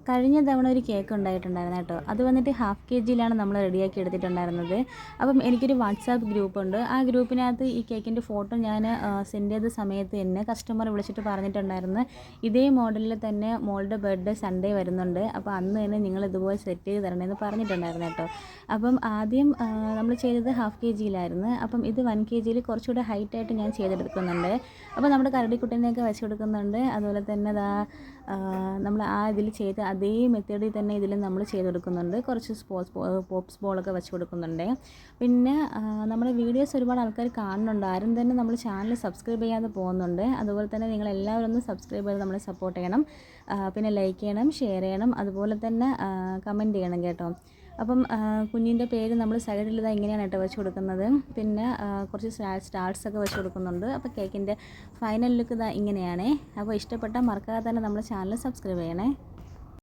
കഴിഞ്ഞ തവണ ഒരു കേക്ക് ഉണ്ടായിട്ടുണ്ടായിരുന്നു കേട്ടോ. അത് വന്നിട്ട് ഹാഫ് kg നമ്മൾ റെഡിയാക്കി എടുത്തിട്ടുണ്ടായിരുന്നത്. അപ്പം എനിക്കൊരു വാട്സാപ്പ് ഗ്രൂപ്പുണ്ട്. ആ ഗ്രൂപ്പിനകത്ത് ഈ കേക്കിൻ്റെ ഫോട്ടോ ഞാൻ സെൻഡ് ചെയ്ത സമയത്ത് എന്നെ കസ്റ്റമർ വിളിച്ചിട്ട് പറഞ്ഞിട്ടുണ്ടായിരുന്നു, ഇതേ മോഡലിൽ തന്നെ മോളുടെ ബർത്ത്ഡേ സൺഡേ വരുന്നുണ്ട്, അപ്പോൾ അന്ന് തന്നെ നിങ്ങൾ ഇതുപോലെ സെറ്റ് ചെയ്ത് തരണമെന്ന് പറഞ്ഞിട്ടുണ്ടായിരുന്നു കേട്ടോ. അപ്പം ആദ്യം നമ്മൾ ചെയ്തത് ഹാഫ് kg-യിലായിരുന്നു. അപ്പം ഇത് 1 kg-യിൽ കുറച്ചുകൂടെ ഹൈറ്റായിട്ട് ഞാൻ ചെയ്തെടുക്കുന്നുണ്ട്. അപ്പോൾ നമ്മുടെ കരടിക്കുട്ടനെയൊക്കെ വെച്ച് കൊടുക്കുന്നുണ്ട്. അതുപോലെ തന്നെ നമ്മൾ ആ ഇതിൽ ചെയ്ത അതേ മെത്തേഡിൽ തന്നെ ഇതിൽ നമ്മൾ ചെയ്തെടുക്കുന്നുണ്ട്. കുറച്ച് പോപ്സ് ബോളൊക്കെ വെച്ച് കൊടുക്കുന്നുണ്ട്. പിന്നെ നമ്മുടെ വീഡിയോസ് ഒരുപാട് ആൾക്കാർ കാണുന്നുണ്ട്. ആരും തന്നെ നമ്മൾ ചാനൽ സബ്സ്ക്രൈബ് ചെയ്യാതെ പോകുന്നുണ്ട്. അതുപോലെ തന്നെ നിങ്ങളെല്ലാവരും ഒന്ന് സബ്സ്ക്രൈബ് ചെയ്ത് നമ്മളെ സപ്പോർട്ട് ചെയ്യണം. പിന്നെ ലൈക്ക് ചെയ്യണം, ഷെയർ ചെയ്യണം, അതുപോലെ തന്നെ കമൻറ്റ് ചെയ്യണം കേട്ടോ. അപ്പം കുഞ്ഞിൻ്റെ പേര് നമ്മൾ സൈഡിൽ ഇതാ ഇങ്ങനെയാണ് കേട്ടോ വെച്ച് കൊടുക്കുന്നത്. പിന്നെ കുറച്ച് സ്റ്റാർസൊക്കെ വെച്ച് കൊടുക്കുന്നുണ്ട്. അപ്പോൾ കേക്കിൻ്റെ ഫൈനൽ ലുക്ക് ഇതാ ഇങ്ങനെയാണ്. അപ്പോൾ ഇഷ്ടപ്പെട്ടാൽ മറക്കാതെ തന്നെ നമ്മുടെ ചാനൽ സബ്സ്ക്രൈബ് ചെയ്യണേ.